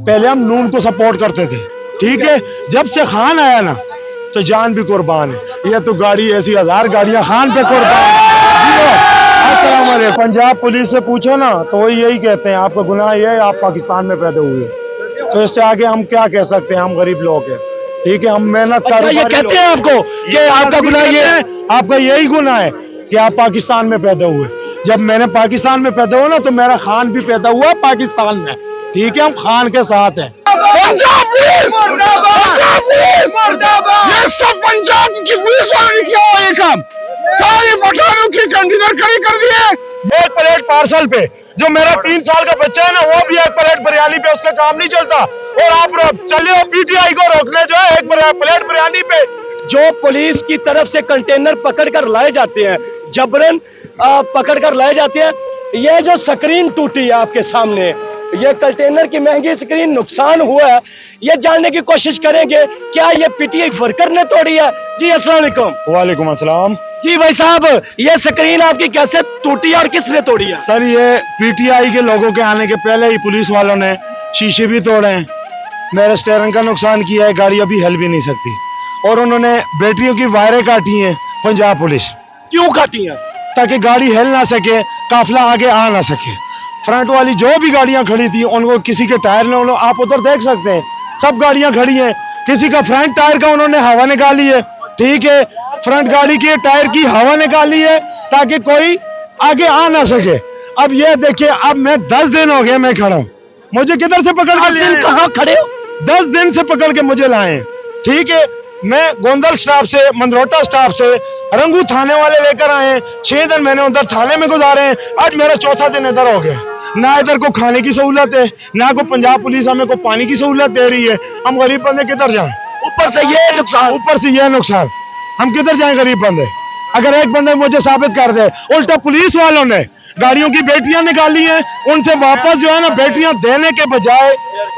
पहले हम नून को सपोर्ट करते थे, ठीक है। जब से खान आया ना तो जान भी कुर्बान है। ये तो गाड़ी ऐसी 1000 गाड़ियां खान पे कुर्बान है। अस्सलाम वालेकुम। पंजाब पुलिस से पूछो ना तो वही यही कहते हैं आपका गुनाह ये है आप पाकिस्तान में पैदा हुए। तो इससे आगे हम क्या कह सकते हैं, हम गरीब लोग हैं, ठीक है। हम मेहनत अच्छा, ये कहते हैं आपको कि आपका गुनाह ये है, आपका यही गुनाह है कि आप पाकिस्तान में पैदा हुए। जब मैंने पाकिस्तान में पैदा हुआ ना तो मेरा खान भी पैदा हुआ पाकिस्तान में, ठीक है। हम खान के साथ हैं। पंजाब पुलिस, पंजाब पुलिस, ये सब पंजाब की पुलिस वालों ने किया हुआ ये काम। सारे पठानों की कंटेनर खड़ी कर दिए। एक प्लेट पार्सल पे जो मेरा 3 साल का बच्चा है ना वो भी एक प्लेट बिरयानी पे उसका काम नहीं चलता, और आप चले हो पीटीआई को रोकने जो है एक प्लेट बिरयानी पे। जो पुलिस की तरफ से कंटेनर पकड़ कर लाए जाते हैं, जबरन पकड़ कर लाए जाते हैं। ये जो स्क्रीन टूटी है आपके सामने, ये कंटेनर की महंगी स्क्रीन नुकसान हुआ है, ये जानने की कोशिश करेंगे क्या ये पीटीआई वर्कर ने तोड़ी है। जी अस्सलाम वालेकुम। वालेकुम अस्सलाम। जी भाई साहब, ये स्क्रीन आपकी कैसे टूटी है और किसने तोड़ी है? सर ये पीटीआई के लोगों के आने के पहले ही पुलिस वालों ने शीशे भी तोड़े हैं, मेरे स्टीयरिंग का नुकसान किया है, गाड़ी अभी हिल भी नहीं सकती, और उन्होंने बैटरियों की वायरें काटी हैं पंजाब पुलिस। क्यों काटी है? ताकि गाड़ी हिल ना सके, काफिला आगे आ ना सके। फ्रंट वाली जो भी गाड़ियां खड़ी थी उनको किसी के टायर ने, आप उधर देख सकते हैं सब गाड़ियां खड़ी हैं, किसी का फ्रंट टायर का उन्होंने हवा निकाली है, ठीक है। फ्रंट गाड़ी के टायर की हवा निकाली है ताकि कोई आगे आ ना सके। अब ये देखिए, अब मैं 10 दिन हो गए मैं खड़ा हूं, मुझे किधर से पकड़ के लाए? कहाँ खड़े हो? 10 दिन से पकड़ के मुझे लाए, ठीक है। मैं गोंदल स्टाफ से, मंदरोटा स्टाफ से, रंगू थाने वाले लेकर आए। 6 दिन मैंने उधर थाने में गुजारे हैं, आज मेरा 4था दिन इधर हो गया। ना इधर को खाने की सहूलत है, ना को पंजाब पुलिस हमें को पानी की सहूलत दे रही है। हम गरीब बंदे किधर जाएं? ऊपर से ये नुकसान, ऊपर से ये नुकसान, हम किधर जाएं गरीब बंदे? अगर एक बंदे मुझे साबित कर दे, उल्टा पुलिस वालों ने गाड़ियों की बैटरियां निकाली हैं, उनसे वापस जो है ना बैटरियां देने के बजाय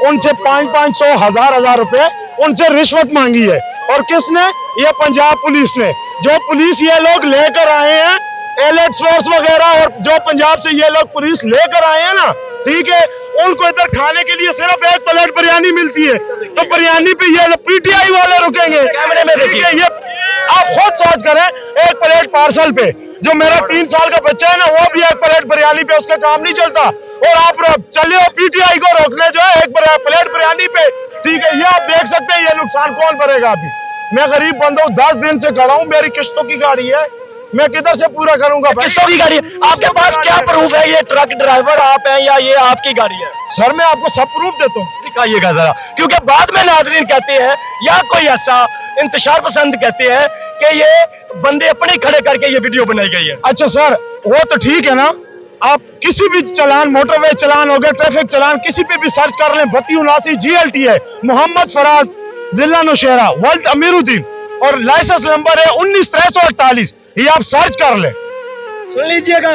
उनसे 500-500, 1000-1000 रुपए उनसे रिश्वत मांगी है। और किसने? ये पंजाब पुलिस ने। जो पुलिस ये लोग लेकर आए हैं, एलिट फोर्स वगैरह, और जो पंजाब से ये लोग पुलिस लेकर आए हैं ना, ठीक है, उनको इधर खाने के लिए सिर्फ एक प्लेट बिरयानी मिलती है, तो बिरयानी पे ये पीटीआई वाले रुकेंगे? कैमरे में देखिए, ये आप खुद सोच करें, एक प्लेट पार्सल पे जो मेरा 3 साल का बच्चा है ना वो भी एक प्लेट बिरयानी पे उसका काम नहीं चलता, और आप चले हो पीटीआई को रोकने जो है एक प्लेट बिरयानी पे, ठीक है। ये आप देख सकते हैं ये नुकसान कौन भरेगा? अभी मैं गरीब बंदा हूँ, 10 दिन से खड़ा हूँ, मेरी किस्तों की गाड़ी है, मैं किधर से पूरा करूंगा? किस्तों की गाड़ी है? आपके पास क्या प्रूफ है? ये ट्रक ड्राइवर आप हैं या ये आपकी गाड़ी है? सर मैं आपको सब प्रूफ देता हूँ। दिखाइएगा जरा, क्योंकि बाद में नाज़रीन कहते हैं या कोई ऐसा इंतशार पसंद कहते हैं कि ये बंदे अपने खड़े करके ये वीडियो बनाई गई है। अच्छा सर वो तो ठीक है ना, आप किसी भी चलान, मोटरवे चलान हो गया, ट्रैफिक चलान, किसी पे भी सर्च कर लें, 3279 GLT है, मोहम्मद फराज, जिला नौशेरा, वर्ल्ड अमीरुद्दीन, और लाइसेंस नंबर है 19-348, ये आप सर्च कर लें। सुन लीजिएगा,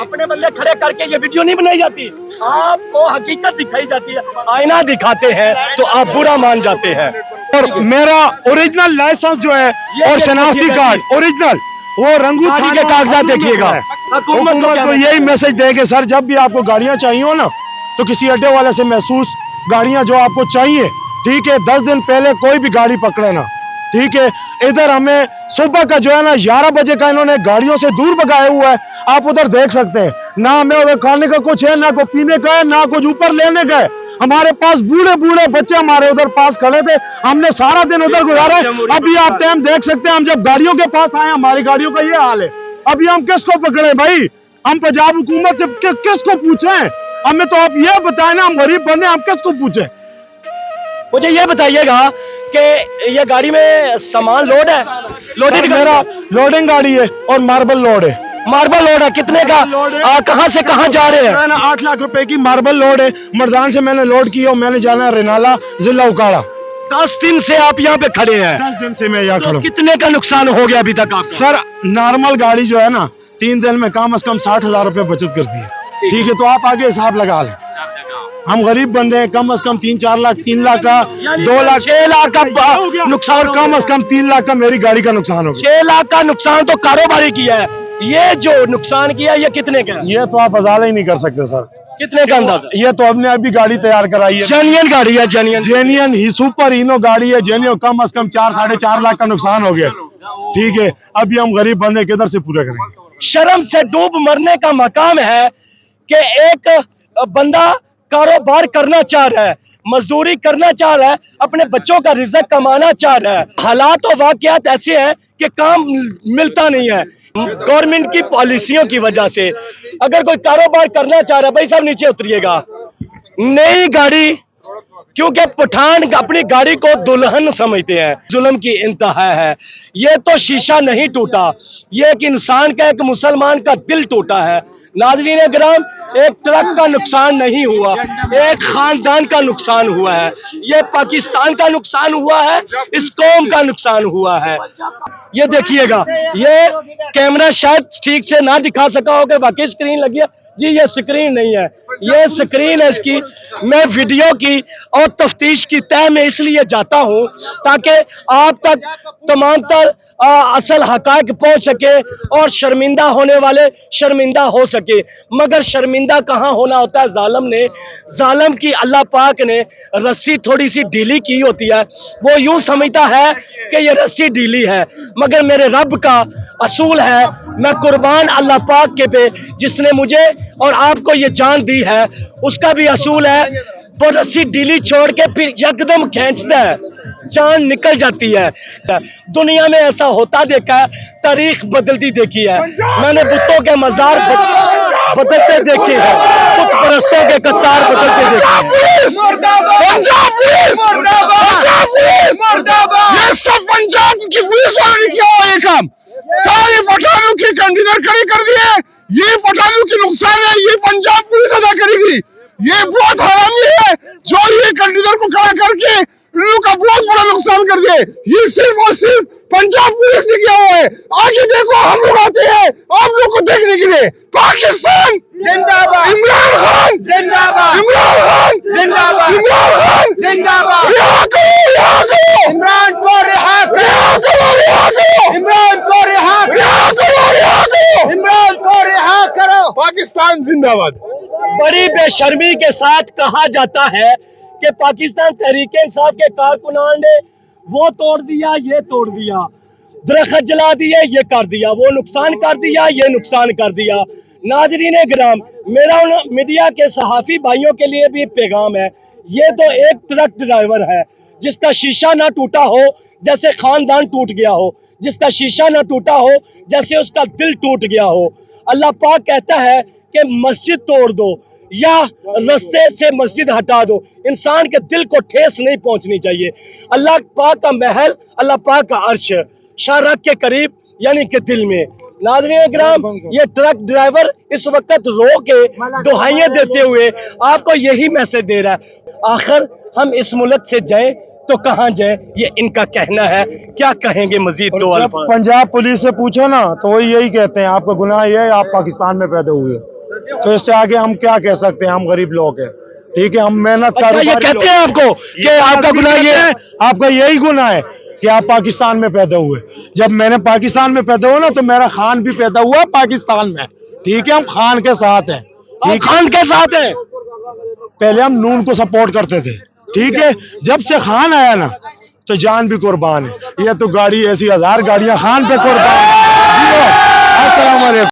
अपने बंदे खड़े करके ये वीडियो नहीं बनाई जाती, आपको हकीकत दिखाई जाती है। आईना दिखाते हैं तो आप बुरा मान जाते हैं। और मेरा ओरिजिनल लाइसेंस जो है और शनाख्ती कार्ड ओरिजिनल, वो रंगू थाने के कागजात देखिएगा। हुकूमत को यही मैसेज देंगे सर, जब भी आपको गाड़ियां चाहिए हो ना तो किसी अड्डे वाले से महसूस गाड़ियां जो आपको चाहिए, ठीक है, 10 दिन पहले कोई भी गाड़ी पकड़े ना, ठीक है। इधर हमें सुबह का जो है ना 11 बजे का इन्होंने गाड़ियों से दूर भगाया हुआ है, आप उधर देख सकते हैं। ना हमें खाने का कुछ है, ना को पीने का है, ना कुछ ऊपर लेने का है। हमारे पास बूढ़े बूढ़े बच्चे हमारे उधर पास खड़े थे, हमने सारा दिन उधर गुजारा। अभी आप टाइम देख सकते हैं, हम जब गाड़ियों के पास आए हमारी गाड़ियों का ये हाल है। अभी हम किसको पकड़े भाई? हम पंजाब हुकूमत से किसको पूछें? हमें तो आप ये बताएं ना, हम गरीब बंदे, हम किसको पूछें? मुझे ये बताइएगा कि ये गाड़ी में सामान लोड है? लोडेड? मेरा लोडिंग गाड़ी है और मार्बल लोड है। मार्बल लोड है? कितने का? कहाँ से कहाँ जा रहे हैं? 8 लाख रुपए की मार्बल लोड है, मर्दान से मैंने लोड की और मैंने जाना है रेनाला, जिला उकाड़ा। 10 दिन से आप यहाँ पे खड़े हैं? 10 दिन से मैं यहाँ खड़ा हूँ। कितने का नुकसान हो गया अभी तक आपका? सर नॉर्मल गाड़ी जो है ना 3 दिन में कम से कम 60,000 रुपए बचत करती है, ठीक है। तो आप आगे हिसाब लगा लें, हम गरीब बंदे हैं, कम से कम 3-4 लाख, 3 लाख का, 2 लाख, 6 लाख का नुकसान, कम से कम 3 लाख का मेरी गाड़ी का नुकसान हो गया। 6 लाख का नुकसान तो कारोबारी किया है, ये जो नुकसान किया ये कितने का है? ये तो आप हज़ार ही नहीं कर सकते सर। कितने का अंदाजा? ये तो हमने अभी गाड़ी तैयार कराई है, जेन्युइन गाड़ी है, जेन्युइन। जेन्युइन ही सुपर हीनो गाड़ी है, जेन्युइन कम से कम 4-4.5 लाख का नुकसान हो गया। ठीक है, अभी हम गरीब बंदे किधर से पूरे करेंगे? शर्म से डूब मरने का मकाम है कि एक बंदा कारोबार करना चाह रहा है, मजदूरी करना चाह रहा है, अपने बच्चों का रिज़्क कमाना चाह रहा है। हालात और वाकयात ऐसे हैं कि काम मिलता नहीं है गवर्नमेंट की पॉलिसियों की वजह से। अगर कोई कारोबार करना चाह रहा है, भाई साहब नीचे उतरिएगा, नई गाड़ी, क्योंकि पठान अपनी गाड़ी को दुल्हन समझते हैं, जुल्म की इंतहा है। ये तो शीशा नहीं टूटा, ये एक इंसान का, एक मुसलमान का दिल टूटा है। नाज़रीन किराम, एक ट्रक का नुकसान नहीं हुआ, एक खानदान का नुकसान हुआ है, ये पाकिस्तान का नुकसान हुआ है, इस कौम का नुकसान हुआ है। ये देखिएगा, ये कैमरा शायद ठीक से ना दिखा सका होगा, बाकी स्क्रीन लगी है जी, ये स्क्रीन नहीं है, ये स्क्रीन है इसकी। मैं वीडियो की और तफ्तीश की तह में इसलिए जाता हूं ताकि आप तक तमाम तर असल हकायक पहुंच सके और शर्मिंदा होने वाले शर्मिंदा हो सके। मगर शर्मिंदा कहाँ होना होता है जालिम ने, जालिम की अल्लाह पाक ने रस्सी थोड़ी सी ढीली की होती है, वो यूं समझता है कि ये रस्सी ढीली है, मगर मेरे रब का असूल है, मैं कुर्बान अल्लाह पाक के पे जिसने मुझे और आपको ये जान दी है, उसका भी असूल है। वो रस्सी ढीली छोड़ के फिर यकदम खींचता है, जान निकल जाती है। दुनिया में ऐसा होता देखा है, तारीख बदलती देखी है। मैंने बुतों के मजार बदलते देखे हैं, बुत परस्तों के कतार बदलते देखे हैं। ये सब पंजाब की पुलिस वालों ने किया हुआ ये काम, सारे पठानों के कंटेनर खड़े कर दिए। ये पठानों के नुकसान है, ये पंजाब पुलिस अदा करेगी। ये बहुत हरामी है जो ये कंटेनर को खड़ा करके इन लोगों का बहुत बड़ा नुकसान कर दिए। ये सिर्फ और सिर्फ पंजाब पुलिस ने किया हुआ है। आगे देखो, हम लोग आते हैं आप लोग को देखने के लिए। पाकिस्तान जिंदाबाद, इमरान खान जिंदाबाद, इमरान खान जिंदाबाद, इमरान खान जिंदाबाद। रिहा करो, रिहा करो इमरान को, रिहा करो, रिहा करो इमरान को, रिहा करो, रिहा करो इमरान को, रिहा करो। पाकिस्तान जिंदाबाद। बड़ी बेशर्मी के साथ कहा जाता है कि पाकिस्तान तहरीक-ए-इंसाफ के कारकुनान ने वो तोड़ दिया, ये तोड़ दिया, दरख्त जला दिए, ये कर दिया, वो नुकसान कर दिया, ये नुकसान कर दिया। नाजरीन गिराम, मेरा उन मीडिया के सहाफ़ी भाइयों के लिए भी पैगाम है, ये तो एक ट्रक ड्राइवर है जिसका शीशा ना टूटा हो जैसे खानदान टूट गया हो, जिसका शीशा ना टूटा हो जैसे उसका दिल टूट गया हो। अल्लाह पाक कहता है कि मस्जिद तोड़ दो या रास्ते से मस्जिद हटा दो, इंसान के दिल को ठेस नहीं पहुंचनी चाहिए। अल्लाह पाक का महल, अल्लाह पाक का अर्श शाहरग के करीब यानी कि दिल में। नाज़रीन इकराम, ये ट्रक ड्राइवर इस वक्त रो के दुहाइयां देते हुए आपको यही मैसेज दे रहा है, आखिर हम इस मुल्क से जाएं तो कहां जाएं, ये इनका कहना है। क्या कहेंगे मजीद दो अल्फाज? पंजाब पुलिस से पूछो ना तो वही यही कहते हैं, आपका गुनाह ये है, आप पाकिस्तान में पैदा हुए। तो इससे आगे हम क्या कह सकते हैं, हम गरीब लोग हैं, ठीक है, हम मेहनत अच्छा, ये कहते हैं आपको कि आपका गुनाह ये है, आपका यही गुनाह है कि आप पाकिस्तान में पैदा हुए। जब मैंने पाकिस्तान में पैदा हुआ ना तो मेरा खान भी पैदा हुआ पाकिस्तान में, ठीक है, हम खान के साथ हैं, ठीक, खान के साथ हैं। पहले हम नून को सपोर्ट करते थे, ठीक है, जब से खान आया ना तो जान भी कुर्बान है। ये तो गाड़ी ऐसी 1000 गाड़ियां खान पे कुर्बान है। अस्सलाम वालेकुम।